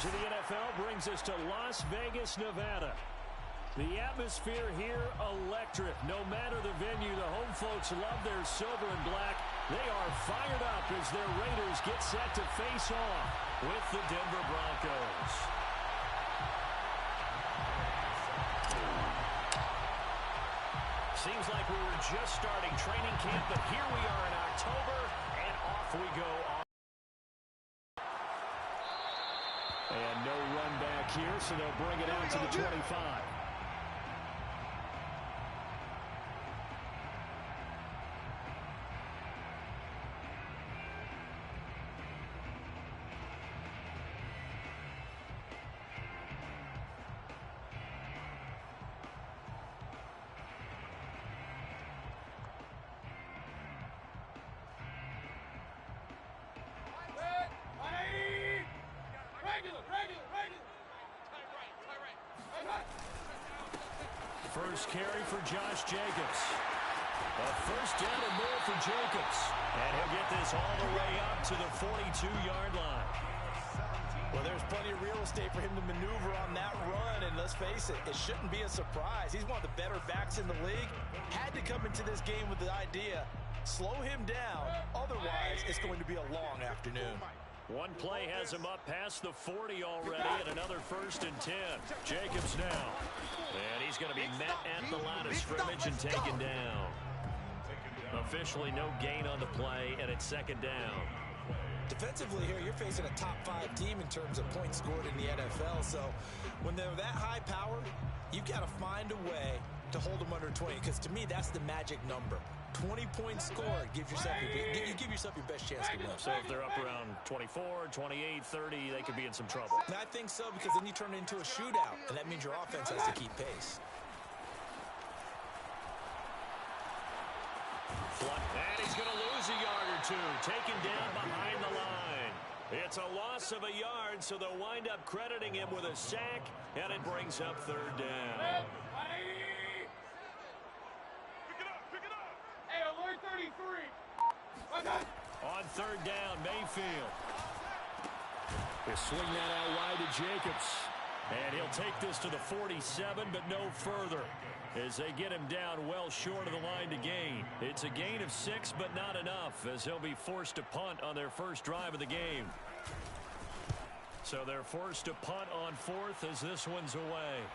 stage of the NFL brings us to Las Vegas, Nevada. The atmosphere here, electric. No matter the venue, the home folks love their silver and black. They are fired up as their Raiders get set to face off with the Denver Broncos. Seems like we were just starting training camp, but here we are in October, and off we go. And no run back here, so they'll bring it out to the 25. First carry for Josh Jacobs. A first down and more for Jacobs. And he'll get this all the way up to the 42-yard line. Well, there's plenty of real estate for him to maneuver on that run. And let's face it, it shouldn't be a surprise. He's one of the better backs in the league. Had to come into this game with the idea, slow him down. Otherwise, it's going to be a long afternoon. One play has him up past the 40 already, and another 1st and 10. Jacobs now. And he's going to be met at the line of scrimmage and taken down. Officially no gain on the play, and it's 2nd down. Defensively here, you're facing a top 5 team in terms of points scored in the NFL. So when they're that high powered, you've got to find a way to hold them under 20, because to me, that's the magic number. 20 points scored, give yourself your best chance to win. So if they're up around 24, 28, 30, they could be in some trouble. And I think so, because then you turn it into a shootout, and that means your offense has to keep pace. And he's going to lose a yard or two, taken down behind the line. It's a loss of a yard, so they'll wind up crediting him with a sack, and it brings up 3rd down. Hey, alert 33. On 3rd down, Mayfield. They swing that out wide to Jacobs. And he'll take this to the 47, but no further, as they get him down well short of the line to gain. It's a gain of 6, but not enough, as he'll be forced to punt on their first drive of the game. So they're forced to punt on 4th as this one's away.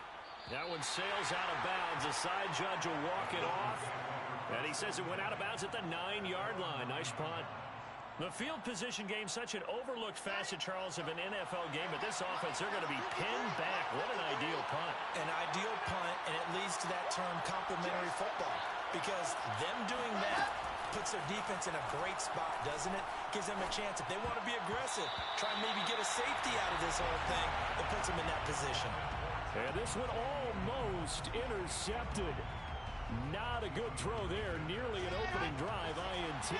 That one sails out of bounds. The side judge will walk it off. And he says it went out of bounds at the 9-yard line. Nice punt. The field position game, such an overlooked facet, Charles, of an NFL game. But this offense, they're going to be pinned back. What an ideal punt. An ideal punt, and it leads to that term complementary football. Because them doing that puts their defense in a great spot, doesn't it? Gives them a chance. If they want to be aggressive, try and maybe get a safety out of this whole thing, it puts them in that position. And this one almost intercepted. Not a good throw there. Nearly an opening drive, INT.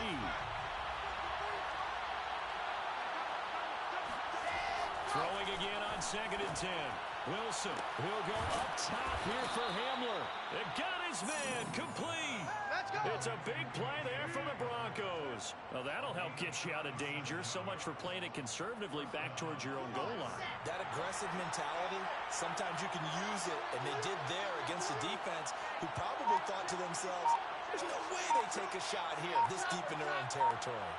Throwing again on 2nd and 10. Wilson will go up top here for Hamler. It got his man complete. Let's go. It's a big play there from the Broncos. Well, that'll help get you out of danger. So much for playing it conservatively back towards your own goal line. That aggressive mentality, sometimes you can use it, and they did there against a defense who probably thought to themselves, there's no way they take a shot here this deep in their own territory.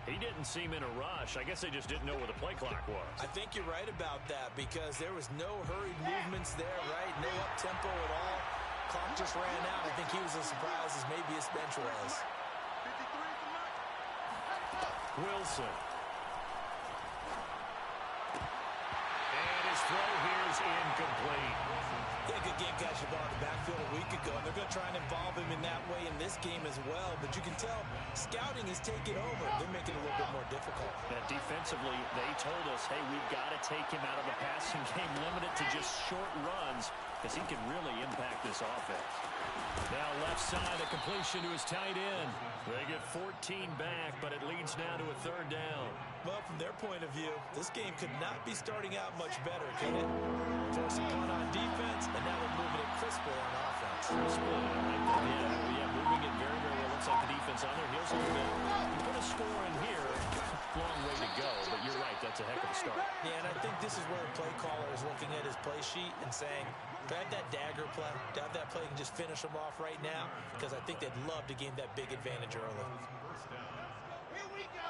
He didn't seem in a rush. I guess they just didn't know where the play clock was. I think you're right about that, because there was no hurried movements there, right? No up-tempo at all. Clock just ran out. I think he was as surprised as maybe his bench was. Wilson. And his throw here is incomplete. Yeah, good game catch the ball in the backfield a week ago, and they're going to try and involve him in that way in this game as well. But you can tell scouting is taking over. They're making it a little bit more difficult. And defensively, they told us, hey, we've got to take him out of the passing game, limit it to just short runs, because he can really impact this offense. Now left side, a completion to his tight end. They get 14 back, but it leads now to a 3rd down. Well, from their point of view, this game could not be starting out much better, could it? Force a punt on defense, and now they're moving it crisply on offense. Crisply, yeah, moving it defense on their heels a little bit. You put a score in here, long way to go, but you're right, that's a heck of a start. Yeah, and I think this is where a play caller is looking at his play sheet and saying, do I have that dagger play? Do I have that play and just finish them off right now? Because I think they'd love to gain that big advantage early. Here we go.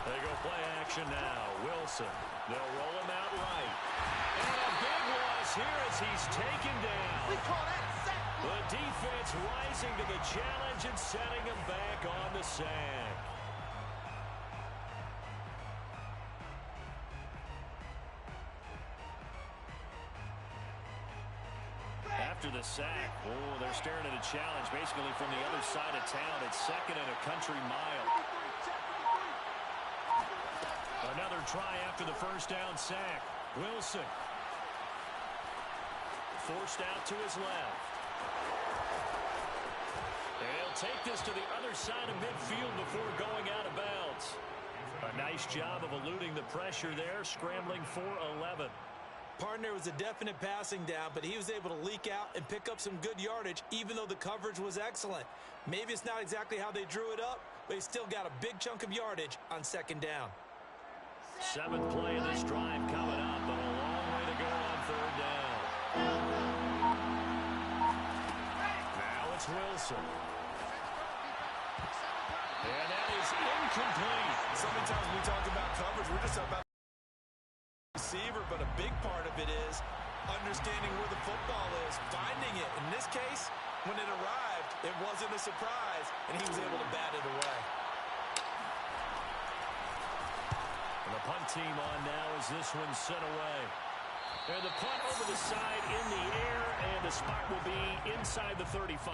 They go play action now. Wilson. They'll roll him out right. And a big loss here as he's taken down. We call that a sack. The defense rising to the challenge and setting him back on the sack. After the sack, oh, they're staring at a challenge basically from the other side of town. It's second and a country mile. Another try after the first down sack. Wilson. Forced out to his left. And he'll take this to the other side of midfield before going out of bounds. A nice job of eluding the pressure there, scrambling for 11. Partner was a definite passing down, but he was able to leak out and pick up some good yardage, even though the coverage was excellent. Maybe it's not exactly how they drew it up, but he still got a big chunk of yardage on second down. Seventh play of this drive coming up, but a long way to go on third down. Now it's Wilson. And that is incomplete. So many times when we talk about coverage, we're just talking about receiver, but a big part of it is understanding where the football is, finding it. In this case, when it arrived, it wasn't a surprise, and he was able to bat it away. And the punt team on now as this one sent away. And the punt over the side in the air, and the spot will be inside the 35.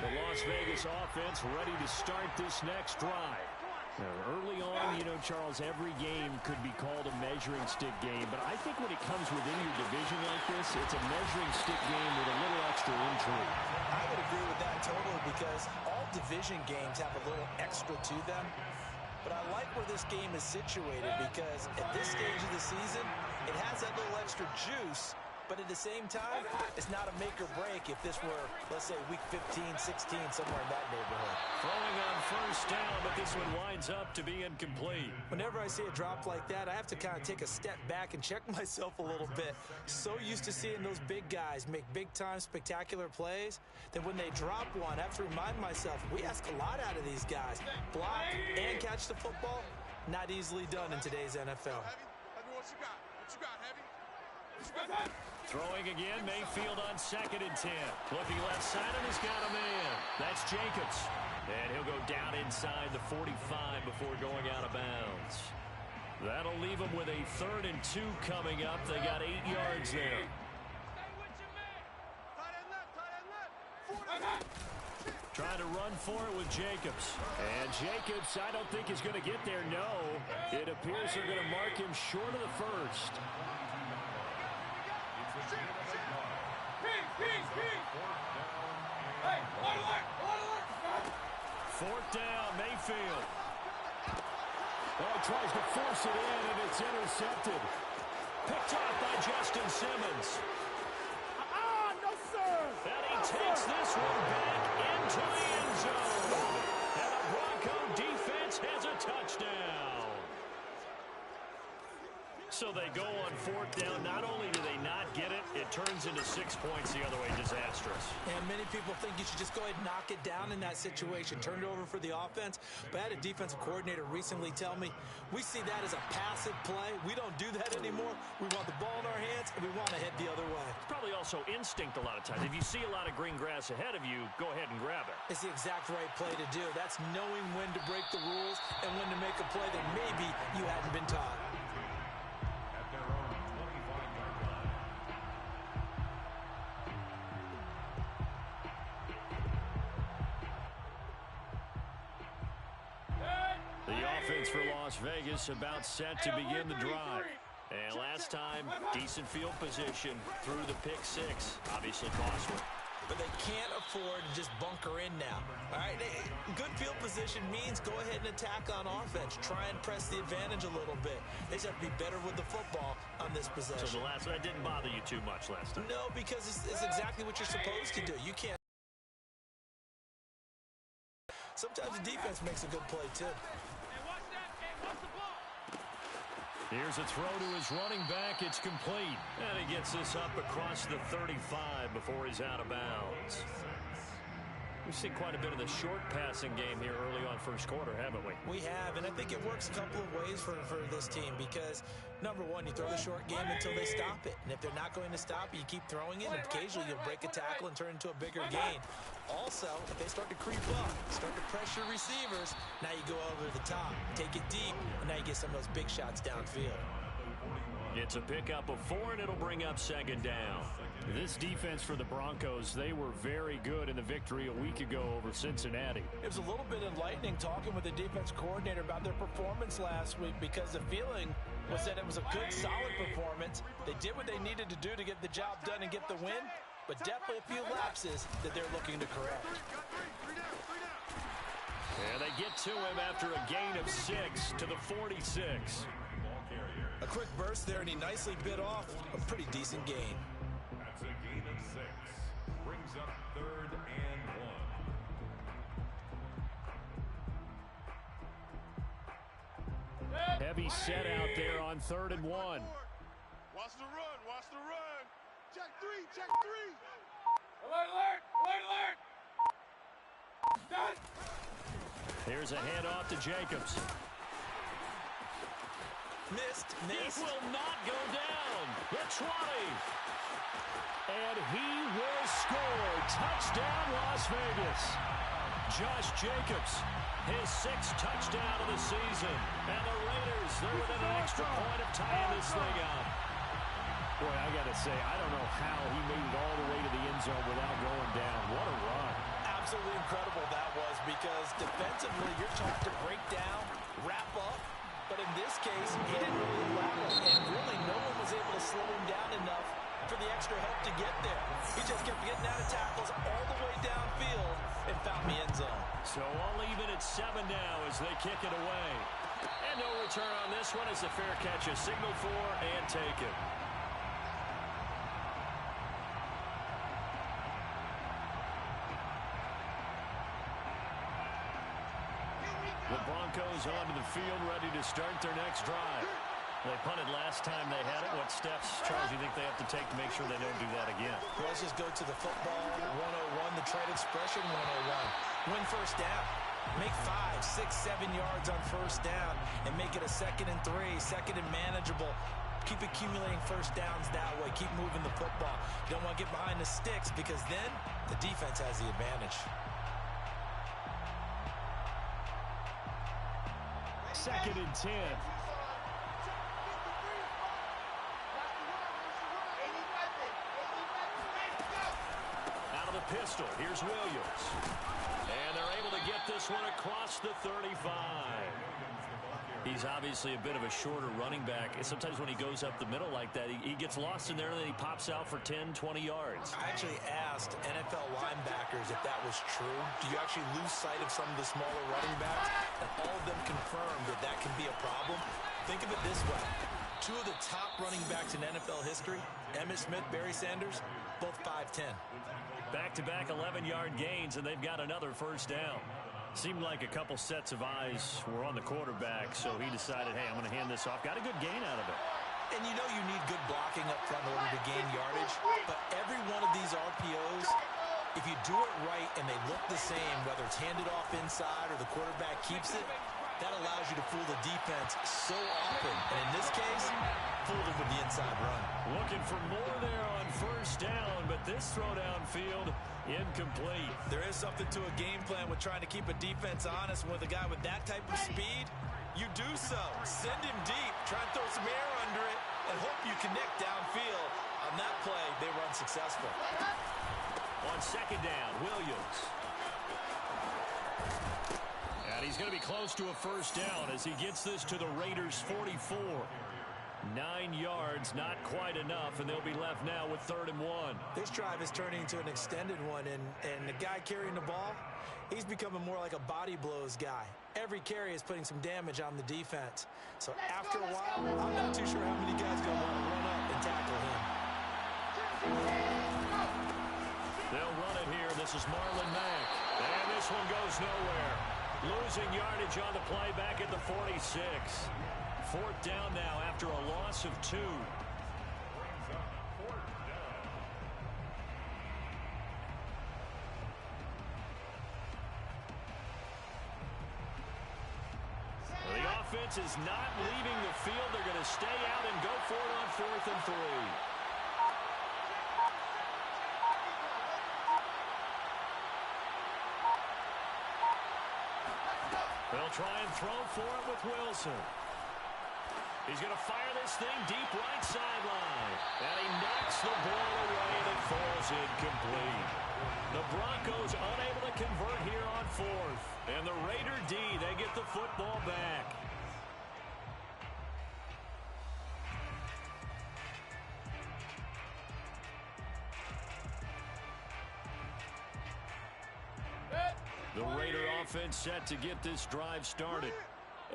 The Las Vegas offense ready to start this next drive. Now, early on, you know, Charles, every game could be called a measuring stick game, but I think when it comes within your division like this, it's a measuring stick game with a little extra intrigue. I would agree with that totally, because all division games have a little extra to them. But I like where this game is situated, because at this stage of the season, it has that little extra juice. But at the same time, it's not a make or break if this were, let's say, week 15, 16, somewhere in that neighborhood. Throwing on first down, but this one winds up to be incomplete. Whenever I see a drop like that, I have to kind of take a step back and check myself a little bit. So used to seeing those big guys make big-time spectacular plays that when they drop one, I have to remind myself, we ask a lot out of these guys. Block and catch the football, not easily done in today's NFL. Heavy, what you got? What you got, Heavy? What you got? Throwing again, Mayfield on 2nd and 10. Looking left side, and he's got a man. That's Jacobs. And he'll go down inside the 45 before going out of bounds. That'll leave him with a 3rd and 2 coming up. They got 8 yards there. Trying to run for it with Jacobs. And Jacobs, I don't think is going to get there. No. It appears they're going to mark him short of the first. Fourth down, Mayfield. Oh, tries to force it in, and it's intercepted. Picked off by Justin Simmons. No, sir. And he takes this one back into the end zone. And the Bronco defense has a touchdown. So they go on 4th down. Not only do they not get it, it turns into 6 points the other way. Disastrous. And many people think you should just go ahead and knock it down in that situation. Turn it over for the offense. But I had a defensive coordinator recently tell me, we see that as a passive play. We don't do that anymore. We want the ball in our hands, and we want to head the other way. It's probably also instinct a lot of times. If you see a lot of green grass ahead of you, go ahead and grab it. It's the exact right play to do. That's knowing when to break the rules and when to make a play that maybe you hadn't been taught. The offense for Las Vegas about set to begin the drive. And last time, decent field position through the pick six. Obviously costly. But they can't afford to just bunker in now. All right, good field position means go ahead and attack on offense. Try and press the advantage a little bit. They just have to be better with the football on this possession. So that didn't bother you too much last time? No, because it's exactly what you're supposed to do. You can't. Sometimes the defense makes a good play, too. Here's a throw to his running back. It's complete. And he gets this up across the 35 before he's out of bounds. We've seen quite a bit of the short passing game here early on first quarter, haven't we? We have, and I think it works a couple of ways for this team because, number one, you throw the short game until they stop it. And if they're not going to stop it, you keep throwing it, and occasionally you'll break a tackle and turn it into a bigger gain. Also, if they start to creep up, start to pressure receivers, now you go over the top, take it deep, and now you get some of those big shots downfield. It's a pickup of 4, and it'll bring up second down. This defense for the Broncos, they were very good in the victory a week ago over Cincinnati. It was a little bit enlightening talking with the defense coordinator about their performance last week because the feeling was that it was a good, solid performance. They did what they needed to do to get the job done and get the win, but definitely a few lapses that they're looking to correct. And they get to him after a gain of 6 to the 46. A quick burst there, and he nicely bit off a pretty decent gain. That's a gain of 6. Brings up 3rd and 1. Heavy set out there on 3rd and 1. Watch the run. Watch the run. Check 3. Check 3. Alert! Alert! Alert! Done! Here's a handoff to Jacobs. Missed. He will not go down. The 20. And he will score. Touchdown, Las Vegas. Josh Jacobs, his 6th touchdown of the season. And the Raiders, they're within an extra point of tying this thing up. Boy, I got to say, I don't know how he made it all the way to the end zone without going down. What a run. Absolutely incredible that was because defensively you're taught to break down, wrap up. But in this case, he didn't really allow it, and really no one was able to slow him down enough for the extra help to get there. He just kept getting out of tackles all the way downfield and found the end zone. So all even at 7 now as they kick it away. And no return on this one as the fair catch is signaled for and taken. The Broncos onto the field, ready to start their next drive. They punted last time they had it. What steps, Charles, do you think they have to take to make sure they don't do that again? Well, let's just go to the football 101, the trade expression 101. Win first down. Make 5, 6, 7 yards on first down and make it a 2nd and 3, 2nd and manageable. Keep accumulating first downs that way. Keep moving the football. You don't want to get behind the sticks because then the defense has the advantage. 2nd and 10. Out of the pistol, here's Williams. And they're able to get this one across the 35. He's obviously a bit of a shorter running back. And sometimes when he goes up the middle like that, he gets lost in there and then he pops out for 10, 20 yards. I actually asked NFL linebackers if that was true. Do you actually lose sight of some of the smaller running backs? And all of them confirmed that that can be a problem. Think of it this way. 2 of the top running backs in NFL history, Emmitt Smith, Barry Sanders, both 5'10". Back-to-back 11-yard gains, and they've got another first down. Seemed like a couple sets of eyes were on the quarterback, so he decided, hey, I'm going to hand this off. Got a good gain out of it. And you know you need good blocking up front in order to gain yardage, but every one of these RPOs, if you do it right and they look the same, whether it's handed off inside or the quarterback keeps it, that allows you to fool the defense so often. And in this case, fooled them with the inside run. Looking for more there on first down, but this throw downfield, incomplete. There is something to a game plan with trying to keep a defense honest. With a guy with that type of speed, you do so. Send him deep, try and throw some air under it, and hope you connect downfield. On that play, they were unsuccessful. On second down, Williams. And he's going to be close to a first down as he gets this to the Raiders' 44. 9 yards, not quite enough, and they'll be left now with 3rd and 1. This drive is turning into an extended one, and the guy carrying the ball, he's becoming more like a body blows guy. Every carry is putting some damage on the defense. So after a while, I'm not too sure how many guys are going to want to run up and tackle him. They'll run it here. This is Marlon Mack. And this one goes nowhere. Losing yardage on the play back at the 46. 4th down now after a loss of 2. The offense is not leaving the field. They're going to stay out and go for it on 4th and 3. They'll try and throw for it with Wilson. He's going to fire this thing deep right sideline. And he knocks the ball away and it falls incomplete. The Broncos unable to convert here on 4th. And the Raider D, they get the football back. The Raider offense set to get this drive started.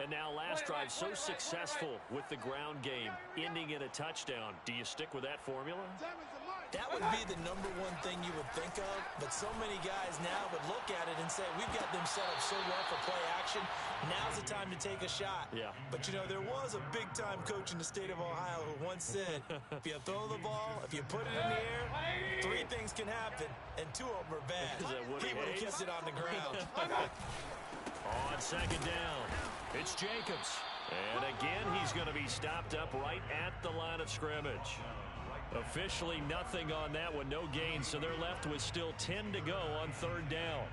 And now last drive so successful with the ground game, ending in a touchdown. Do you stick with that formula? That would be the #1 thing you would think of, but so many guys now would look at it and say, we've got them set up so well for play action. Now's the time to take a shot. Yeah. But, you know, there was a big-time coach in the state of Ohio who once said, if you throw the ball, if you put it in the air, 3 things can happen, and 2 of them are bad. He would have kept it on the ground. On 2nd down, it's Jacobs. And again, he's going to be stopped up right at the line of scrimmage. Officially nothing on that one, no gain, so they're left with still 10 to go on 3rd down.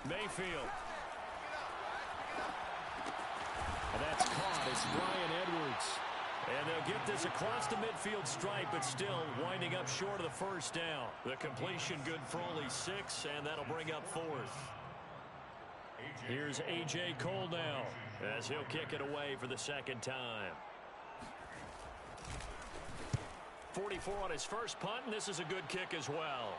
Mayfield. And that's caught. It's Brian Edwards. And they'll get this across the midfield stripe, but still winding up short of the 1st down. The completion good for only 6, and that'll bring up 4th. Here's A.J. Cole now, as he'll kick it away for the 2nd time. 44 on his first punt, and this is a good kick as well.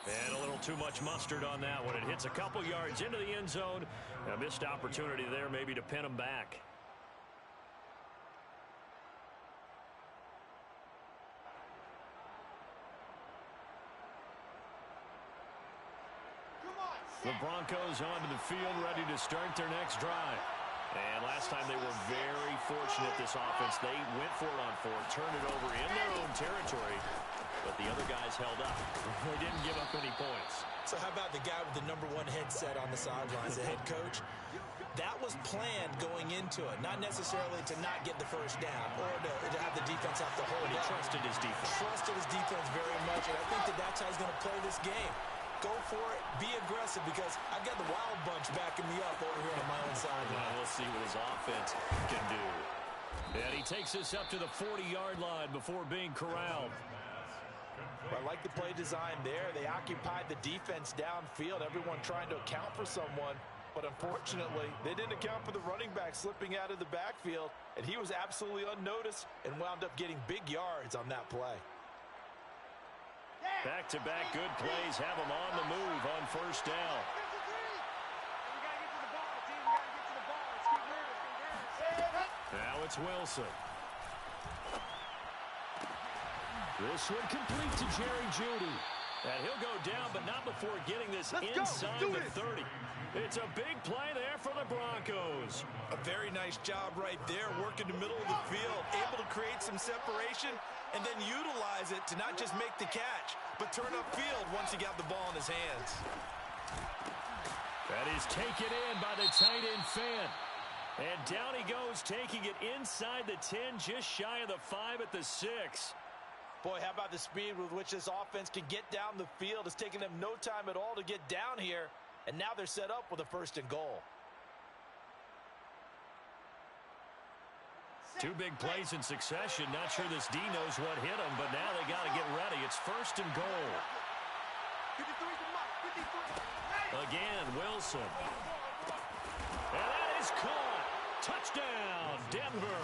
And a little too much mustard on that one. It hits a couple yards into the end zone. A missed opportunity there maybe to pin him back. The Broncos onto the field, ready to start their next drive. And last time they were very fortunate, this offense. They went for it on 4th, turned it over in their own territory, but the other guys held up. They didn't give up any points. So how about the guy with the #1 headset on the sidelines, the head coach? That was planned going into it, not necessarily to not get the 1st down or to have the defense have to hold But he up. trusted his defense. Trusted his defense very much, and I think that's how he's going to play this game. Go for it, be aggressive, because I've got the wild bunch backing me up over here on my own sideline. Well, we'll see what his offense can do. And he takes this up to the 40-yard line before being corralled. I like the play design there. They occupied the defense downfield, everyone trying to account for someone. But unfortunately, they didn't account for the running back slipping out of the backfield, and he was absolutely unnoticed and wound up getting big yards on that play. Back-to-back good plays have him on the move on 1st down. Now it's Wilson. This one complete to Jerry Jeudy. And he'll go down, but not before getting this inside the 30. It's a big play there for the Broncos. A very nice job right there, working the middle of the field, able to create some separation, and then utilize it to not just make the catch, but turn upfield once he got the ball in his hands. That is taken in by the tight end Fant. And down he goes, taking it inside the 10, just shy of the 5 at the 6. Boy, how about the speed with which this offense can get down the field? It's taken them no time at all to get down here, and now they're set up with a 1st and goal. 2 big plays in succession. Not sure this D knows what hit him, but now they got to get ready. It's 1st and goal. 53 to Mike, 53. Again, Wilson. And that is caught. Touchdown, Denver.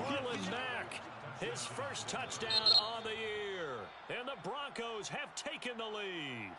Marlon Mack, his first touchdown on the year. And the Broncos have taken the lead.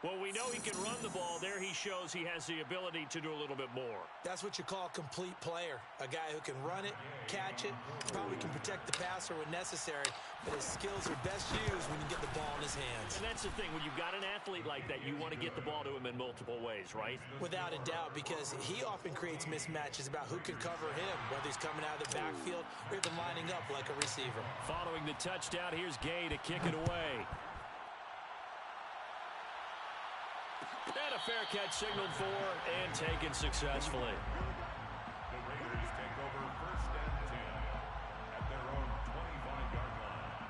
Well, we know he can run the ball. There he shows he has the ability to do a little bit more. That's what you call a complete player. A guy who can run it, catch it, probably can protect the passer when necessary, but his skills are best used when you get the ball in his hands. And that's the thing. When you've got an athlete like that, you want to get the ball to him in multiple ways, right? Without a doubt, because he often creates mismatches about who can cover him, whether he's coming out of the backfield or even lining up like a receiver. Following the touchdown, here's Gay to kick it away. And a fair catch signaled for and taken successfully. The Raiders take over 1st and 10 at their own 25-yard line.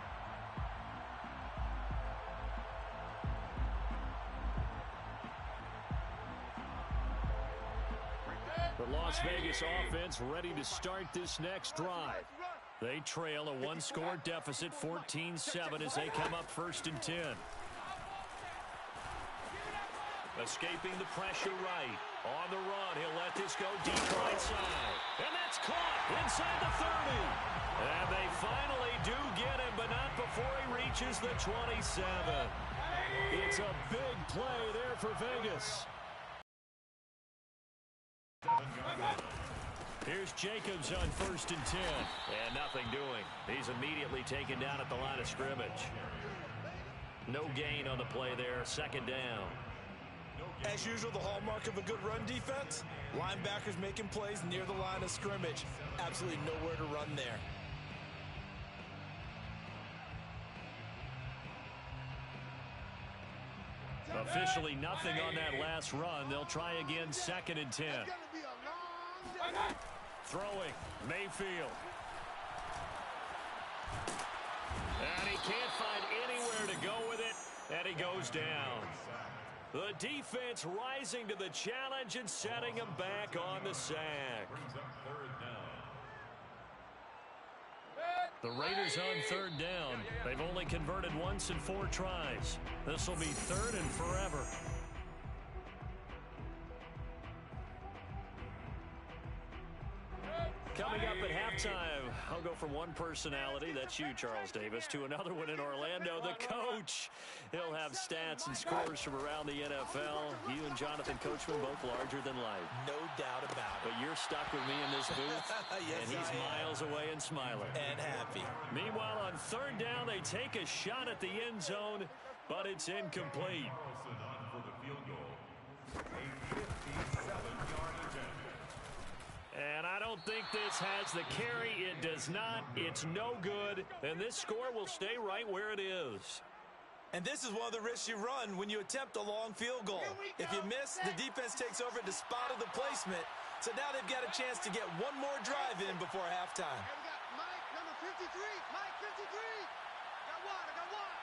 The Las Vegas offense ready to start this next drive. They trail a one-score deficit, 14-7, as they come up 1st and 10. Escaping the pressure right. On the run, he'll let this go deep right side. And that's caught inside the 30. And they finally do get him, but not before he reaches the 27. It's a big play there for Vegas. Here's Jacobs on 1st and 10. And nothing doing. He's immediately taken down at the line of scrimmage. No gain on the play there. 2nd down. As usual, the hallmark of a good run defense, linebackers making plays near the line of scrimmage. Absolutely nowhere to run there. Officially nothing on that last run. They'll try again, 2nd and 10. Throwing, Mayfield. And he can't find anywhere to go with it, and he goes down. The defense rising to the challenge and setting him back on the sack. The Raiders on 3rd down. They've only converted once in 4 tries. This will be 3rd and forever. Coming up at halftime, I'll go from one personality, that's you, Charles Davis, to another one in Orlando, the coach. He'll have stats and scores from around the NFL. You and Jonathan Coachman both larger than life. No doubt about it. But you're stuck with me in this booth, yes, and he's miles away and smiling. And happy. Meanwhile, on 3rd down, they take a shot at the end zone, but it's incomplete. For the field goal, a 57-yard attempt. And I don't think this has the carry. It does not. It's no good. And this score will stay right where it is. And this is one of the risks you run when you attempt a long field goal. If you miss, the defense takes over at the spot of the placement. So now they've got a chance to get one more drive in before halftime. Hey, we got Mike, number 53. Mike, 53. I got one.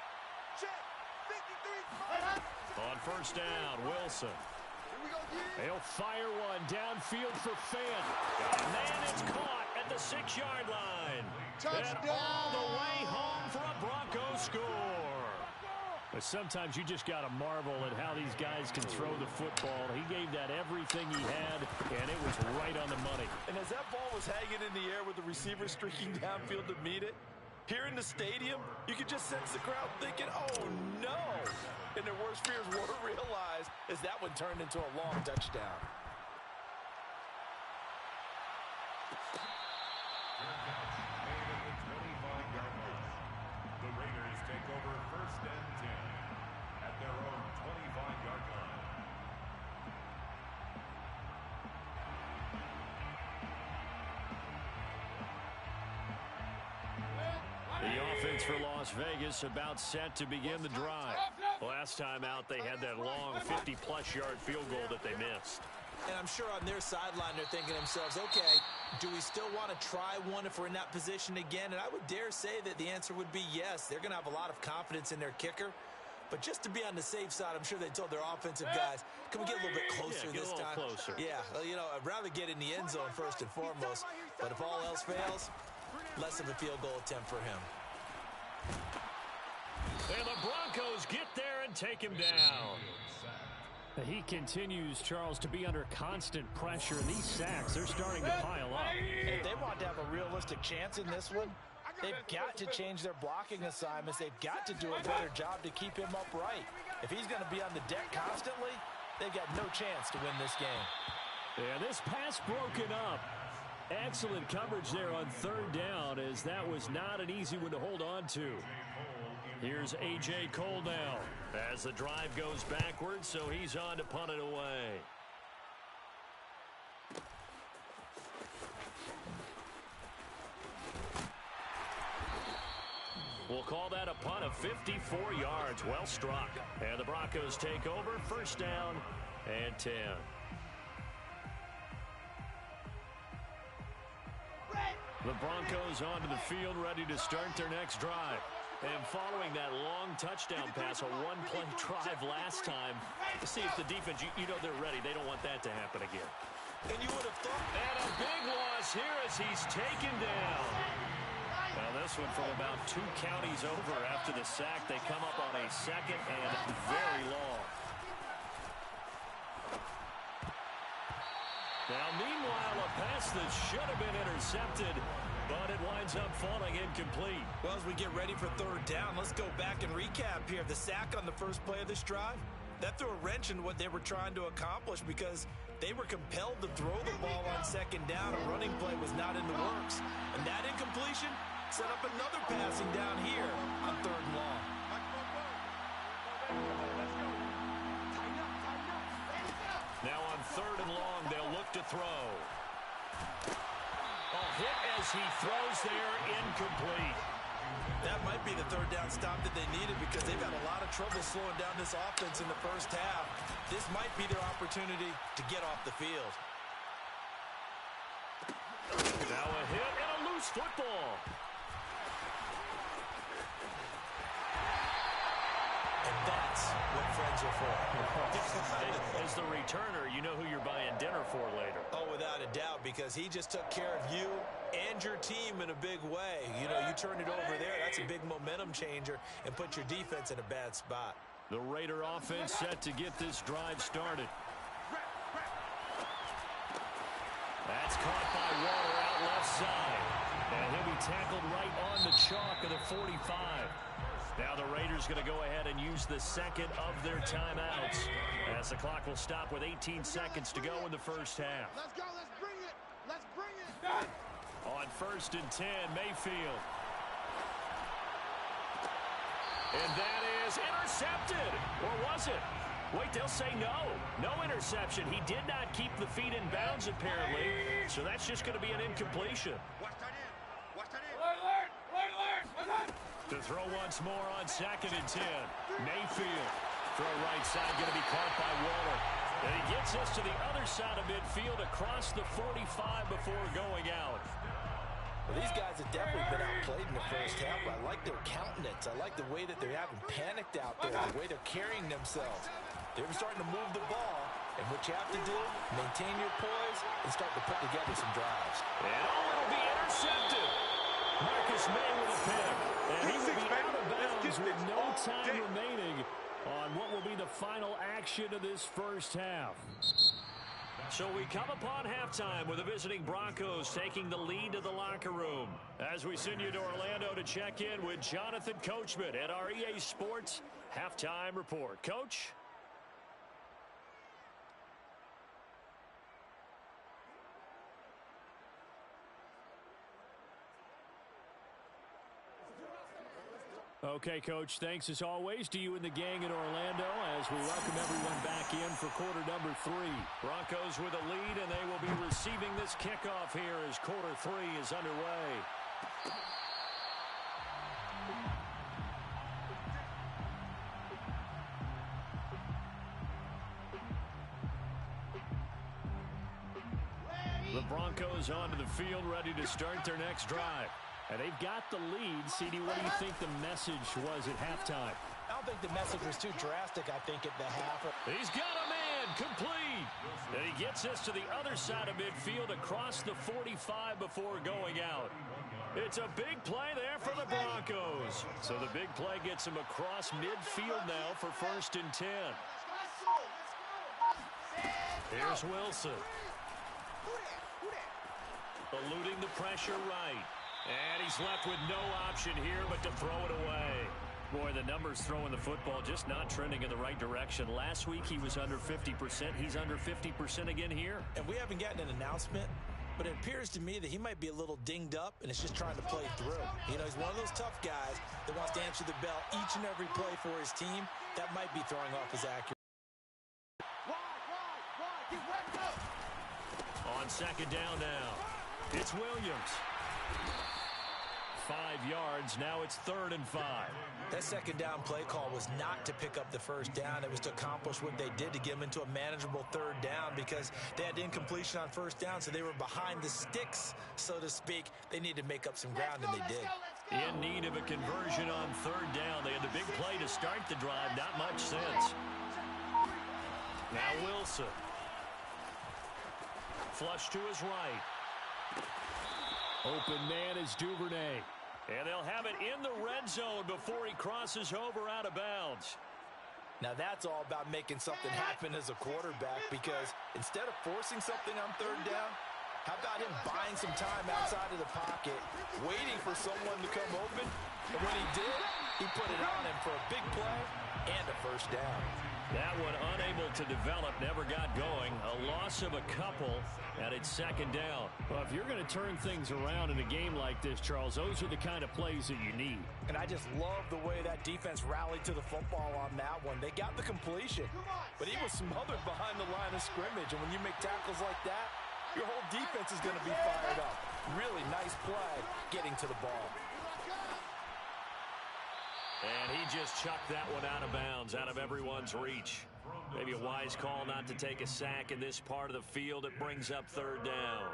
Check. 53. On 1st down, Wilson. Here we go, G. He'll fire one downfield for Fant. And then it's caught at the 6-yard line. Touchdown. And all the way home for a Broncos score. But sometimes you just got to marvel at how these guys can throw the football. He gave that everything he had, and it was right on the money. And as that ball was hanging in the air with the receiver streaking downfield to meet it, here in the stadium, you could just sense the crowd thinking, oh, no. And their worst fears were realized as that one turned into a long touchdown. The Raiders take over 1st and 10 at their own 25-yard line. The offense for Las Vegas about set to begin the drive. Last time out, they had that long 50-plus yard field goal that they missed. And I'm sure on their sideline they're thinking to themselves, okay, do we still want to try one if we're in that position again? And I would dare say that the answer would be yes. They're going to have a lot of confidence in their kicker. But just to be on the safe side, I'm sure they told their offensive guys, can we get a little bit closer this time? Closer. Yeah, well, you know, I'd rather get in the end zone first and foremost. But if all else fails, less of a field goal attempt for him. And the Broncos get there and take him down. He continues, Charles, to be under constant pressure. And these sacks, they're starting to pile up. If they want to have a realistic chance in this one, they've got to change their blocking assignments. They've got to do a better job to keep him upright. If he's going to be on the deck constantly, they've got no chance to win this game. And this pass broken up. Excellent coverage there on third down, as that was not an easy one to hold on to. Here's A.J. Cole now as the drive goes backwards, so he's on to punt it away. We'll call that a punt of 54 yards. Well struck. And the Broncos take over. First down and 10. The Broncos onto the field, ready to start their next drive. And following that long touchdown pass, a one-play drive last time, to see if the defense, you know they're ready. They don't want that to happen again. And you would have thought. And a big loss here as he's taken down. Well, this one from about 2 counties over after the sack. They come up on a second and very long. Now, meanwhile, a pass that should have been intercepted, but it winds up falling incomplete. Well, as we get ready for third down, let's go back and recap here. The sack on the first play of this drive, that threw a wrench in what they were trying to accomplish because they were compelled to throw the ball on second down. A running play was not in the works. And that incompletion set up another passing down here on third and long. Now on third and long, they'll look to throw. A hit as he throws there, incomplete. That might be the third down stop that they needed because they've had a lot of trouble slowing down this offense in the first half. This might be their opportunity to get off the field. Now a hit and a loose football. And that's what friends are for. As the returner, you know who you're buying dinner for later. Oh, without a doubt, because he just took care of you and your team in a big way. You know, you turn it over there, that's a big momentum changer and put your defense in a bad spot. The Raider offense set to get this drive started. That's caught by Waller out left side. And he'll be tackled right on the chalk of the 45. Now the Raiders going to go ahead and use the second of their timeouts as the clock will stop with 18 seconds to go in the first half. Let's go, let's bring it. Let's bring it. On first and 10, Mayfield. And that is intercepted. Or was it? Wait, they'll say no. No interception. He did not keep the feet in bounds, apparently. So that's just going to be an incompletion. Watch that in. Watch that in. Alert, alert, alert, alert. To throw once more on second and 10. Mayfield. Throw right side going to be caught by Waller. And he gets us to the other side of midfield across the 45 before going out. Well, these guys have definitely been outplayed in the first half. I like their countenance. I like the way that they haven't panicked out there, the way they're carrying themselves. They're starting to move the ball. And what you have to do, maintain your poise and start to put together some drives. And it'll be intercepted. Marcus May with a pick. And he will be out of bounds with no time remaining on what will be the final action of this first half. So we come upon halftime with the visiting Broncos taking the lead to the locker room. As we send you to Orlando to check in with Jonathan Coachman at our EA Sports Halftime Report. Coach? Okay, Coach, thanks as always to you and the gang in Orlando as we welcome everyone back in for quarter number 3. Broncos with a lead, and they will be receiving this kickoff here as quarter 3 is underway. The Broncos onto the field ready to start their next drive. And they've got the lead. CD, what do you think the message was at halftime? I don't think the message was too drastic, I think, at the half. He's got a man, complete. And he gets us to the other side of midfield across the 45 before going out. It's a big play there for the Broncos. So the big play gets him across midfield now for first and 10. Here's Wilson. Eluding the pressure right. And he's left with no option here but to throw it away. Boy, the numbers throwing the football just not trending in the right direction. Last week he was under 50%. He's under 50% again here. And we haven't gotten an announcement, but it appears to me that he might be a little dinged up and is just trying to play through. You know, he's one of those tough guys that wants to answer the bell each and every play for his team. That might be throwing off his accuracy. On second down now, it's Williams. 5 yards. Now it's 3rd and 5. That second down play call was not to pick up the first down. It was to accomplish what they did to get them into a manageable 3rd down because they had incompletion on first down, so they were behind the sticks, so to speak. They needed to make up some ground, and they did. In need of a conversion on 3rd down. They had the big play to start the drive. Not much since. Now Wilson. Flush to his right. Open man is Duvernay. And they'll have it in the red zone before he crosses over out of bounds. Now that's all about making something happen as a quarterback, because instead of forcing something on 3rd down, how about him buying some time outside of the pocket, waiting for someone to come open, and when he did, he put it on him for a big play and a first down. That one unable to develop, never got going. A loss of a couple, and it's 2nd down. Well, if you're going to turn things around in a game like this, Charles, those are the kind of plays that you need. And I just love the way that defense rallied to the football on that one. They got the completion, but he was smothered behind the line of scrimmage. And when you make tackles like that, your whole defense is going to be fired up. Really nice play getting to the ball. And he just chucked that one out of bounds, out of everyone's reach. Maybe a wise call not to take a sack in this part of the field. It brings up 3rd down.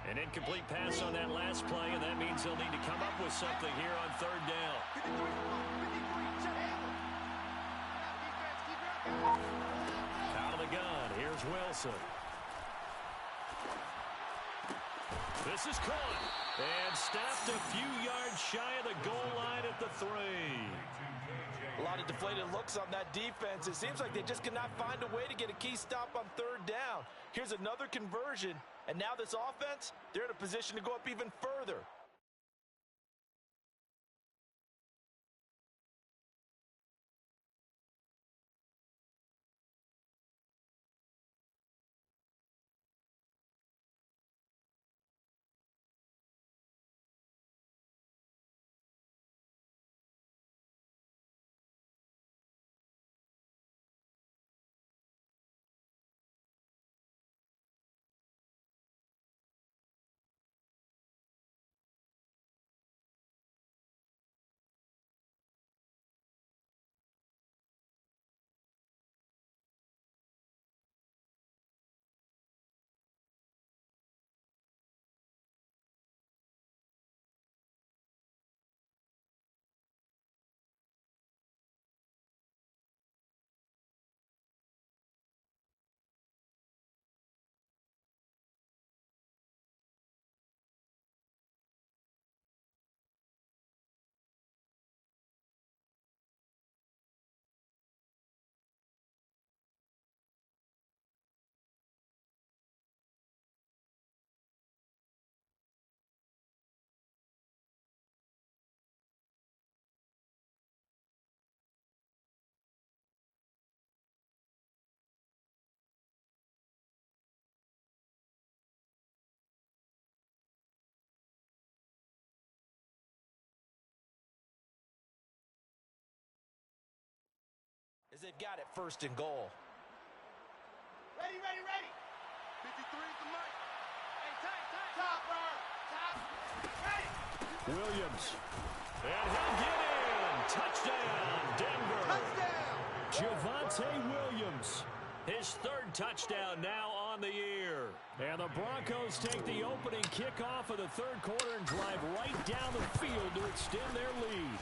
An incomplete pass on that last play, and that means they'll need to come up with something here on 3rd down. Out of the gun, here's Wilson. This is caught and stopped a few yards shy of the goal line at the 3. A lot of deflated looks on that defense. It seems like they just cannot find a way to get a key stop on 3rd down. Here's another conversion, and now this offense, they're in a position to go up even further. As they've got it 1st and goal. Ready, ready, ready. 53 is the mark. Hey, tight. Top, ready. Williams. And he'll get in. Touchdown, Denver. Touchdown. Javonte Williams. His 3rd touchdown now on on the year. And the Broncos take the opening kickoff of the third quarter and drive right down the field to extend their lead.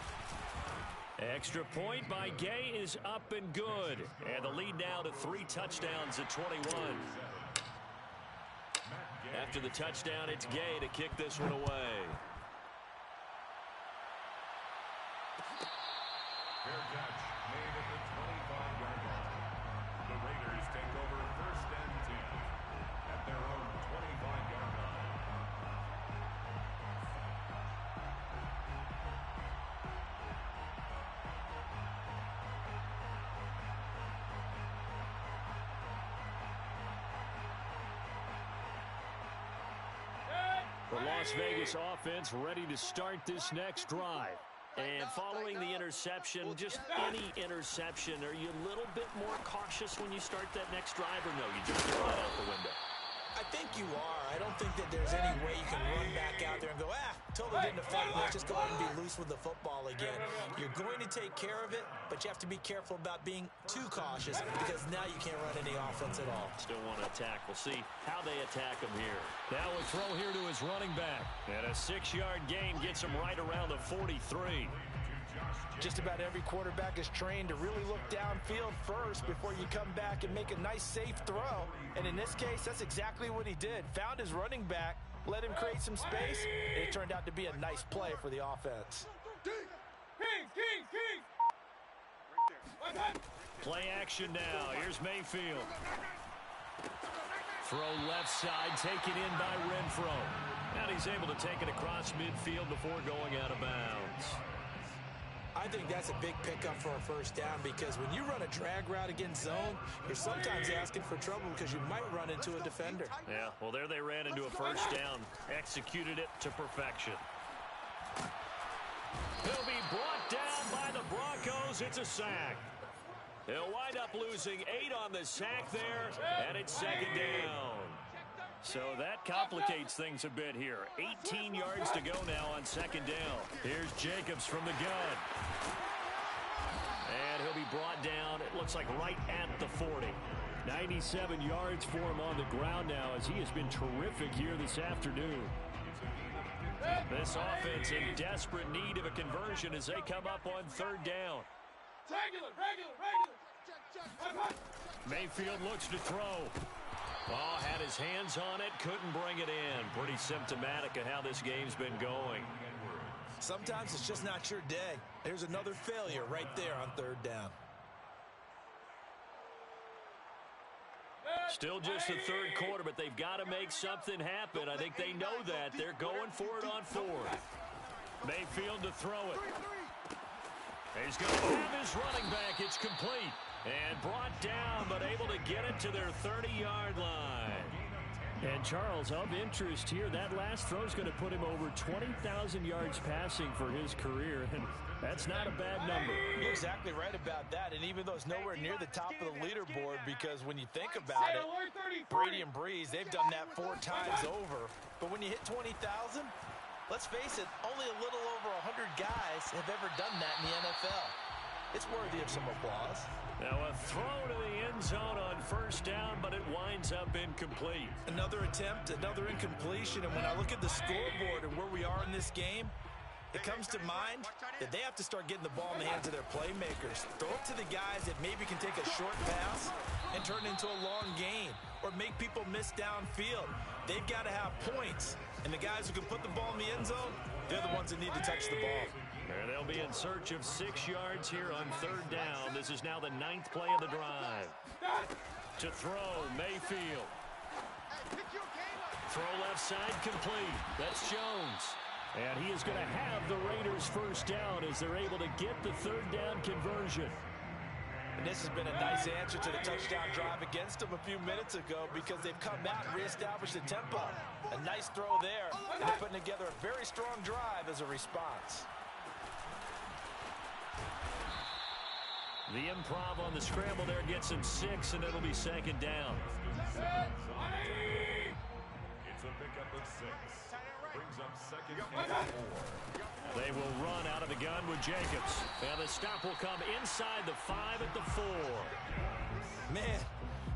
Extra point by Gay is up and good. And the lead now to 3 touchdowns at 21. After the touchdown, it's Gay to kick this one away. Fair catch made at the 25-yard line. The Raiders take over 1st and 10 at their own 25-yard line. The Las Vegas offense ready to start this next drive. And following the interception, just any interception, are you a little bit more cautious when you start that next drive, or no, you just throw it out the window? I think you are. I don't think that there's any way you can run back out there and go, totally didn't affect me. Let's just go ahead and be loose with the football again. You're going to take care of it, but you have to be careful about being too cautious because now you can't run any offense at all. Still want to attack. We'll see how they attack him here. Now a throw here to his running back. And a 6-yard gain gets him right around the 43. Just about every quarterback is trained to really look downfield first before you come back and make a nice, safe throw. And in this case, that's exactly what he did. Found his running back, let him create some space, and it turned out to be a nice play for the offense. Play action now. Here's Mayfield. Throw left side, taken in by Renfro. And he's able to take it across midfield before going out of bounds. I think that's a big pickup for a first down because when you run a drag route against zone, you're sometimes asking for trouble because you might run into a defender. Yeah, well, there they ran into a first down. Executed it to perfection. He'll be brought down by the Broncos. It's a sack. He'll wind up losing 8 on the sack there, and it's 2nd down. So that complicates things a bit here. 18 yards to go now on 2nd down. Here's Jacobs from the gun. And he'll be brought down, it looks like right at the 40. 97 yards for him on the ground now as he has been terrific here this afternoon. This offense in desperate need of a conversion as they come up on 3rd down. Regular. Mayfield looks to throw. Oh, had his hands on it, couldn't bring it in. Pretty symptomatic of how this game's been going. Sometimes it's just not your day. There's another failure right there on 3rd down. Still just the 3rd quarter, but they've got to make something happen. I think they know that. They're going for it on 4th. Mayfield to throw it. He's going to have his running back. It's complete. And brought down, but able to get it to their 30-yard line. And, Charles, of interest here, that last throw is going to put him over 20,000 yards passing for his career, and that's not a bad number. You're exactly right about that, and even though it's nowhere near the top of the leaderboard, because when you think about it, Brady and Breeze, they've done that 4 times over. But when you hit 20,000, let's face it, only a little over 100 guys have ever done that in the NFL. It's worthy of some applause. Now a throw to the end zone on 1st down, but it winds up incomplete. Another attempt, another incompletion, and when I look at the scoreboard and where we are in this game, it comes to mind that they have to start getting the ball in the hands of their playmakers. Throw it to the guys that maybe can take a short pass and turn it into a long gain or make people miss downfield. They've got to have points, and the guys who can put the ball in the end zone, they're the ones that need to touch the ball. And they'll be in search of 6 yards here on 3rd down. This is now the 9th play of the drive. To throw, Mayfield. Throw left side complete. That's Jones. And he is going to have the Raiders 1st down as they're able to get the 3rd down conversion. And this has been a nice answer to the touchdown drive against them a few minutes ago because they've come out and reestablished the tempo. A nice throw there. And they're putting together a very strong drive as a response. The improv on the scramble there gets him 6, and it'll be 2nd down. It's a pickup of 6. Brings up 2nd and 4. They will run out of the gun with Jacobs. And the stop will come inside the 5 at the 4. Man,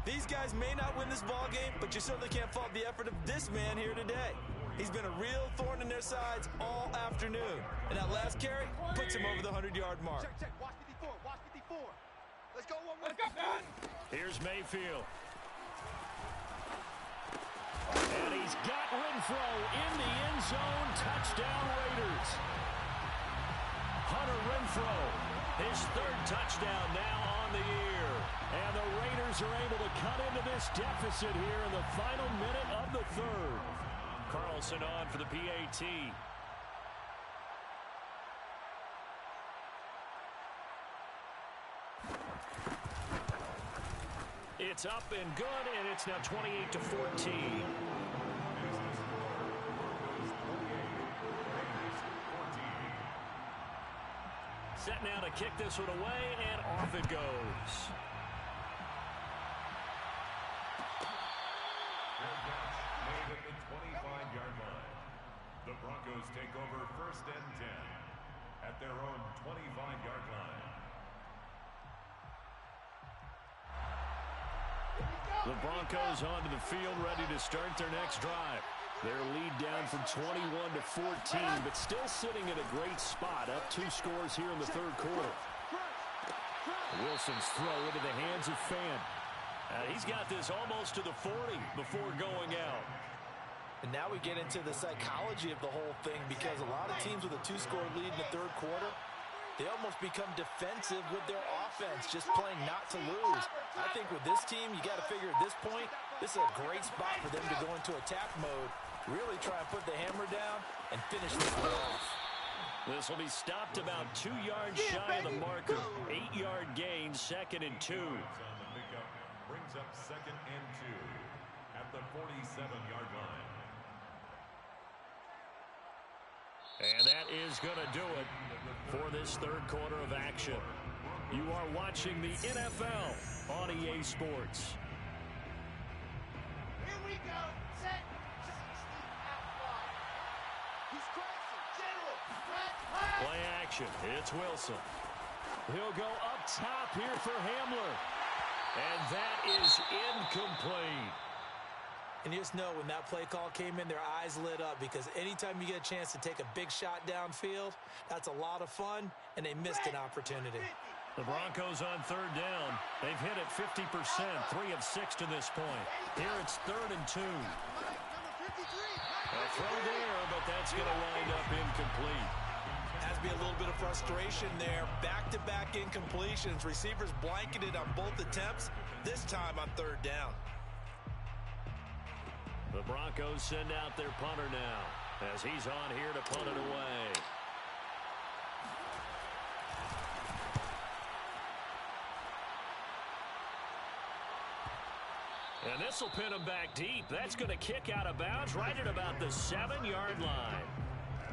These guys may not win this ball game, but you certainly can't fault the effort of this man here today. He's been a real thorn in their sides all afternoon. And that last carry puts him over the 100-yard mark. Check. Watch 54. Watch 54. Let's go one more. Here's Mayfield. And he's got Renfro in the end zone. Touchdown, Raiders. Hunter Renfro, his third touchdown now on the year. And the Raiders are able to cut into this deficit here in the final minute of the third. Carlson on for the PAT. It's up and good, and it's now 28-14. Set now to kick this one away, and off it goes. Made at the 25-yard line. The Broncos take over 1st and 10 at their own 25-yard line. The Broncos onto the field, ready to start their next drive. Their lead down from 21-14, but still sitting in a great spot, up 2 scores here in the third quarter. Wilson's throw into the hands of Fan. He's got this almost to the 40 before going out. And now we get into the psychology of the whole thing, because a lot of teams with a 2-score lead in the third quarter, they almost become defensive with their offense, just playing not to lose. I think with this team, you got to figure at this point, this is a great spot for them to go into attack mode, really try and put the hammer down and finish this one off. This will be stopped about 2 yards shy of the marker. 8-yard gain, 2nd and 2. On the pickup brings up 2nd and 2 at the 47-yard line. And that is going to do it for this third quarter of action. You are watching the NFL on EA Sports. Here we go. Set. 60 out wide. He's crossing. General. Pass. Play action. It's Wilson. He'll go up top here for Hamler. And that is incomplete. And you just know when that play call came in, their eyes lit up, because anytime you get a chance to take a big shot downfield, that's a lot of fun, and they missed an opportunity. The Broncos on 3rd down. They've hit it 50%, 3 of 6 to this point. Here it's 3rd and 2. A throw there, but that's going to wind up incomplete. Has to be a little bit of frustration there. Back-to-back incompletions. Receivers blanketed on both attempts, this time on 3rd down. The Broncos send out their punter now, as he's on here to punt it away. And this will pin him back deep. That's going to kick out of bounds right at about the 7-yard line.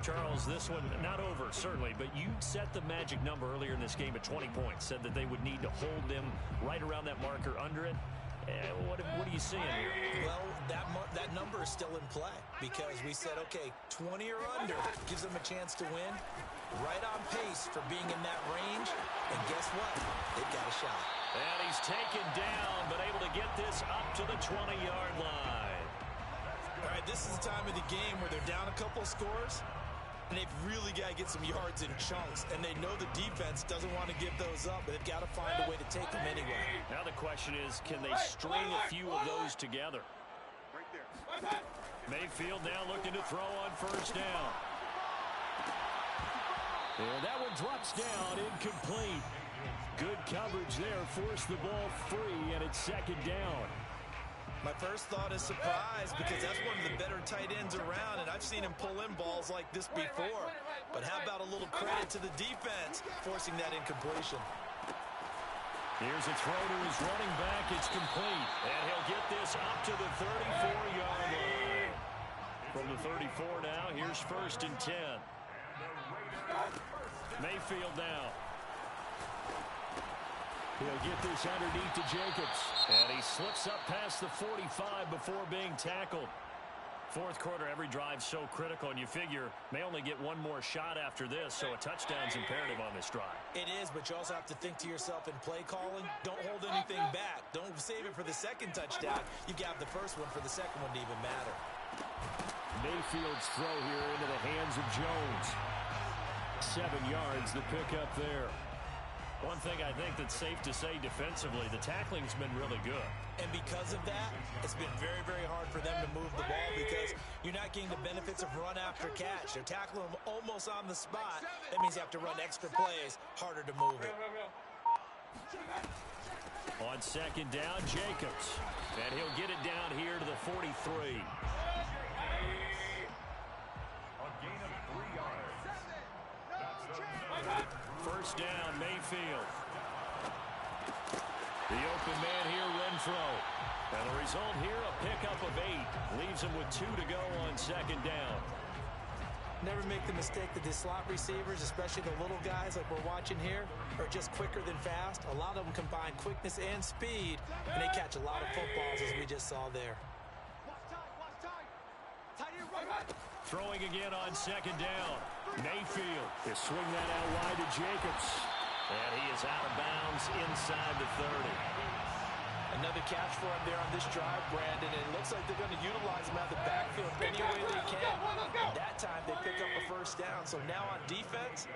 Charles, this one not over, certainly, but you set the magic number earlier in this game at 20 points, said that they would need to hold them right around that marker under it. What are you seeing here? Well, that number is still in play, because we said, okay, 20 or under gives them a chance to win. Right on pace for being in that range. And guess what? They've got a shot. And he's taken down, but able to get this up to the 20-yard line. All right, this is the time of the game where they're down a couple of scores, and they've really got to get some yards in chunks, and they know the defense doesn't want to give those up, but they've got to find a way to take them anyway. Now the question is, can they string a few of those together? Right there. Mayfield now looking to throw on 1st down. And that one drops down, incomplete. Good coverage there, forced the ball free, and it's 2nd down. My first thought is surprise, because that's one of the better tight ends around, and I've seen him pull in balls like this before. But how about a little credit to the defense forcing that incompletion? Here's a throw to his running back. It's complete, and he'll get this up to the 34-yard line. From the 34 now, here's 1st and 10. Mayfield now. He'll get this underneath to Jacobs. And he slips up past the 45 before being tackled. Fourth quarter, every drive so critical, and you figure may only get one more shot after this, so a touchdown's imperative on this drive. It is, but you also have to think to yourself in play calling, don't hold anything back. Don't save it for the second touchdown. You've got the first one for the second one to even matter. Mayfield's throw here into the hands of Jones. 7 yards, the pickup there. One thing I think that's safe to say defensively, the tackling's been really good. And because of that, it's been very, very hard for them to move the ball because you're not getting the benefits of run after catch. They're tackling them almost on the spot. That means you have to run extra plays, harder to move it. On second down, Jacobs. And he'll get it down here to the 43. A gain of 3 yards. First down, Mayfield. The open man here, Renfro. And the result here, a pickup of 8. Leaves him with 2 to go on second down. Never make the mistake that the slot receivers, especially the little guys like we're watching here, are just quicker than fast. A lot of them combine quickness and speed, and they catch a lot of footballs, as we just saw there. Throwing again on second down. Mayfield is swing that out wide to Jacobs. And he is out of bounds inside the 30. Another catch for him there on this drive, Brandon. And it looks like they're going to utilize him out of the backfield any way they can. That time they pick up a first down. So now on defense,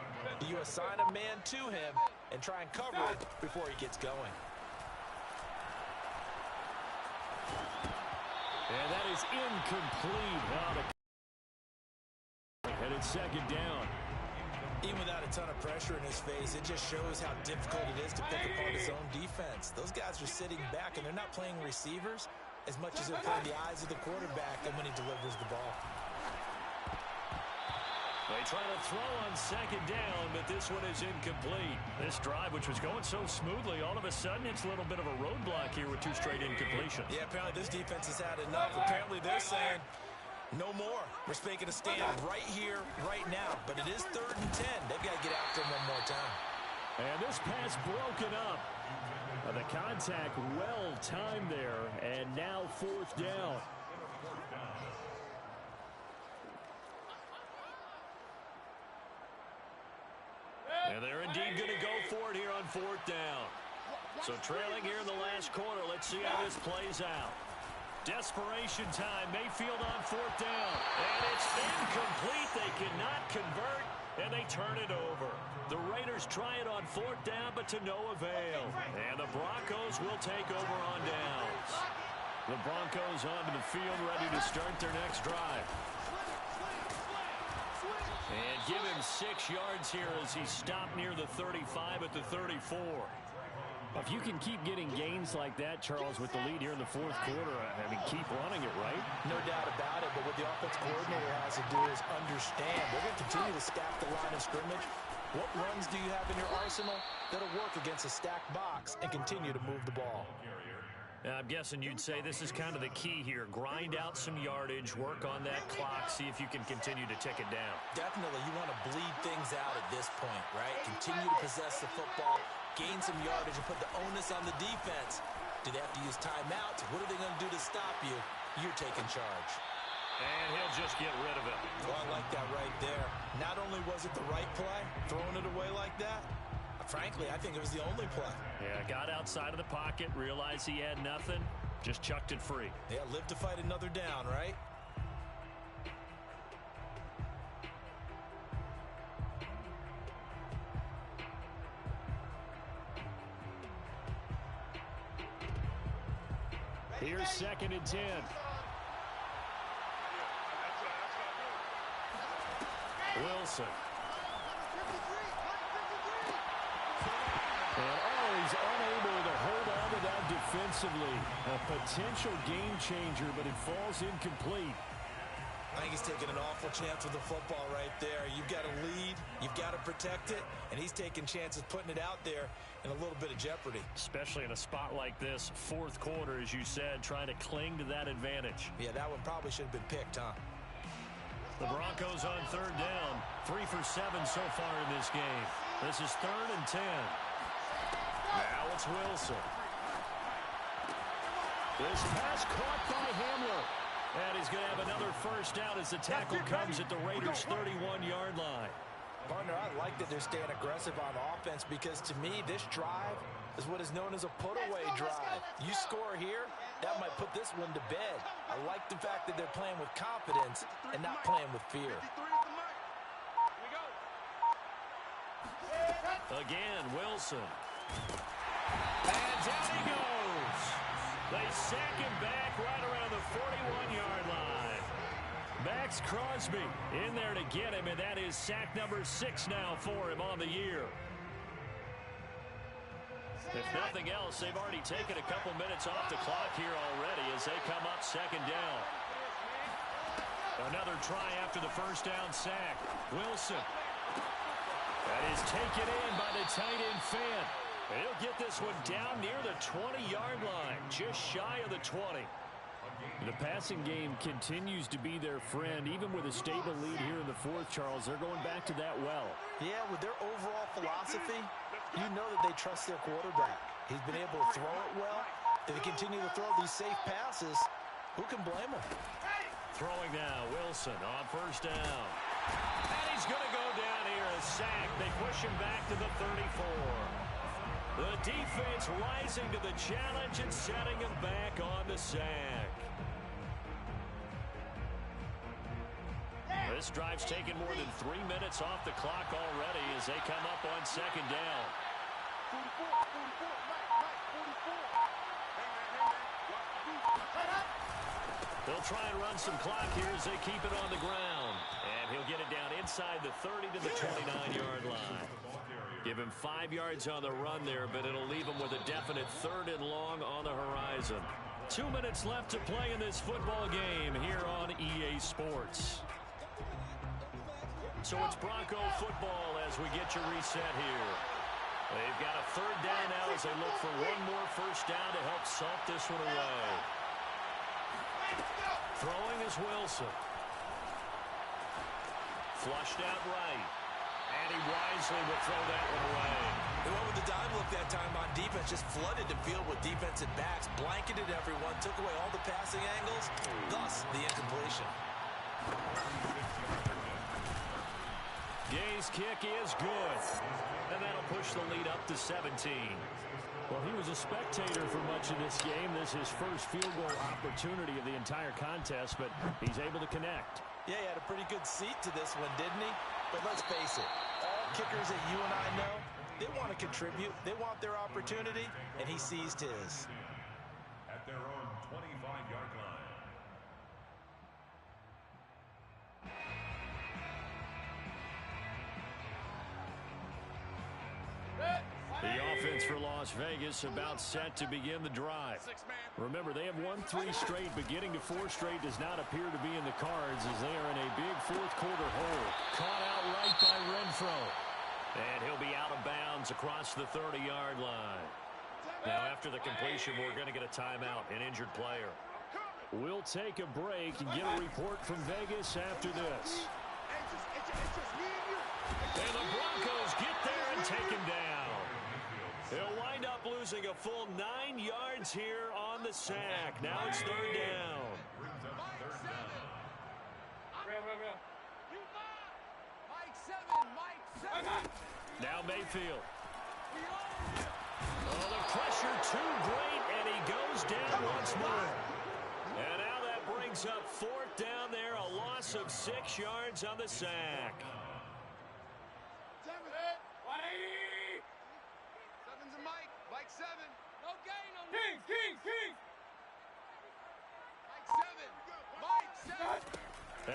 you assign a man to him and try and cover it before he gets going. And that is incomplete. And it's second down. Even without a ton of pressure in his face, it just shows how difficult it is to pick apart his own defense. Those guys are sitting back, and they're not playing receivers as much as they're playing the eyes of the quarterback and when he delivers the ball. They try to throw on second down, but this one is incomplete. This drive, which was going so smoothly, all of a sudden it's a little bit of a roadblock here with 2 straight incompletions. Yeah, apparently this defense has had enough. Apparently they're saying, no more. We're making a stand right here, right now. But it is 3rd and 10. They've got to get after him one more time. And this pass broken up. The contact well timed there. And now 4th down. And they're indeed going to go for it here on 4th down. So trailing here in the last quarter. Let's see how this plays out. Desperation time. Mayfield on 4th down. And it's incomplete. They cannot convert, and they turn it over. The Raiders try it on 4th down, but to no avail. And the Broncos will take over on downs. The Broncos onto the field, ready to start their next drive. And give him 6 yards here as he stopped near the 35 at the 34. If you can keep getting gains like that, Charles, with the lead here in the 4th quarter, I mean, keep running it, right? No doubt about it, but what the offense coordinator has to do is understand. They're going to continue to stack the line of scrimmage. What runs do you have in your arsenal that'll work against a stacked box and continue to move the ball? I'm guessing you'd say this is kind of the key here. Grind out some yardage, work on that clock, see if you can continue to tick it down. Definitely, you want to bleed things out at this point, right? Continue to possess the football, gain some yardage, and put the onus on the defense. Do they have to use timeouts? What are they going to do to stop you? You're taking charge. And he'll just get rid of it. Well, I like that right there. Not only was it the right play, throwing it away like that, frankly, I think it was the only play. Yeah, got outside of the pocket, realized he had nothing, just chucked it free. Yeah, live to fight another down, right? Here's 2nd and 10. Wilson. And he's unable to hold on to that defensively. A potential game changer, but it falls incomplete. I think he's taking an awful chance with the football right there. You've got to lead, you've got to protect it, and he's taking chances putting it out there in a little bit of jeopardy. Especially in a spot like this, 4th quarter, as you said, trying to cling to that advantage. Yeah, that one probably should have been picked, huh? The Broncos on 3rd down. 3 for 7 so far in this game. This is 3rd and 10. Now it's Wilson. This pass caught by Hamler. And he's going to have another first down as the tackle comes at the Raiders' 31-yard line. Partner, I like that they're staying aggressive on offense because, to me, this drive is what is known as a put-away drive. You score here, that might put this one to bed. I like the fact that they're playing with confidence and not playing with fear. Again, Wilson. And down he goes. They sack him back right around the 41-yard line. Max Crosby in there to get him, and that is sack number 6 now for him on the year. If nothing else, they've already taken a couple minutes off the clock here already as they come up second down. Another try after the first down sack. Wilson. That is taken in by the tight end Fant. And he'll get this one down near the 20-yard line, just shy of the 20. The passing game continues to be their friend. Even with a stable lead here in the fourth, Charles, they're going back to that well. Yeah, with their overall philosophy, you know that they trust their quarterback. He's been able to throw it well. If they continue to throw these safe passes, who can blame him? Throwing now, Wilson on first down. And he's going to go down here, a sack. They push him back to the 34. The defense rising to the challenge and setting him back on the sack. This drive's taken more than 3 minutes off the clock already as they come up on second down. They'll try and run some clock here as they keep it on the ground. And he'll get it down inside the 30 to the 29-yard line. Give him 5 yards on the run there, but it'll leave him with a definite 3rd and long on the horizon. 2 minutes left to play in this football game here on EA Sports. So it's Bronco football as we get you reset here. They've got a 3rd down now as they look for one more first down to help salt this one away. Throwing is Wilson. Flushed out right. And he wisely will throw that one away. They went with the dime look that time on defense, just flooded the field with defensive backs, blanketed everyone, took away all the passing angles, thus the incompletion. Gay's kick is good. And that'll push the lead up to 17. Well, he was a spectator for much of this game. This is his first field goal opportunity of the entire contest, but he's able to connect. Yeah, he had a pretty good seat to this one, didn't he? But let's face it, all kickers that you and I know, they want to contribute. They want their opportunity, and he seized his. At their own 25-yard line. The offense for Las Vegas about set to begin the drive. Remember, they have won 3 straight, but getting to 4 straight does not appear to be in the cards as they are in a big fourth-quarter hole. Caught out right by Renfro. And he'll be out of bounds across the 30-yard line. Now, after the completion, we're going to get a timeout, an injured player. We'll take a break and get a report from Vegas after this. And the Broncos get there and take him down. They'll wind up losing a full 9 yards here on the sack. Now it's 3rd down. Now Mayfield. Oh, the pressure too great, and he goes down once more. And now that brings up 4th down there, a loss of 6 yards on the sack.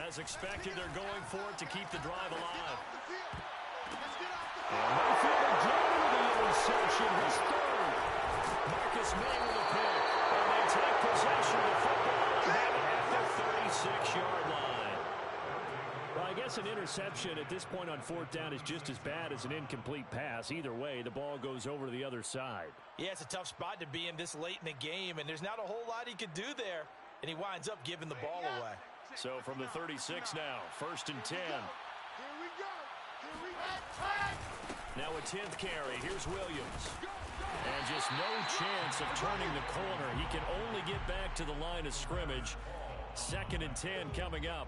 As expected, they're going for it to keep the drive alive. And Mayfield again with the interception, his 3rd. Marcus May with a pick, and they take possession of the football and have it at the 36-yard line. Well, I guess an interception at this point on 4th down is just as bad as an incomplete pass. Either way, the ball goes over to the other side. Yeah, it's a tough spot to be in this late in the game, and there's not a whole lot he could do there, and he winds up giving the ball away. So from the 36 now, 1st and 10. Now a 10th carry. Here's Williams. And just no chance of turning the corner. He can only get back to the line of scrimmage. 2nd and 10 coming up.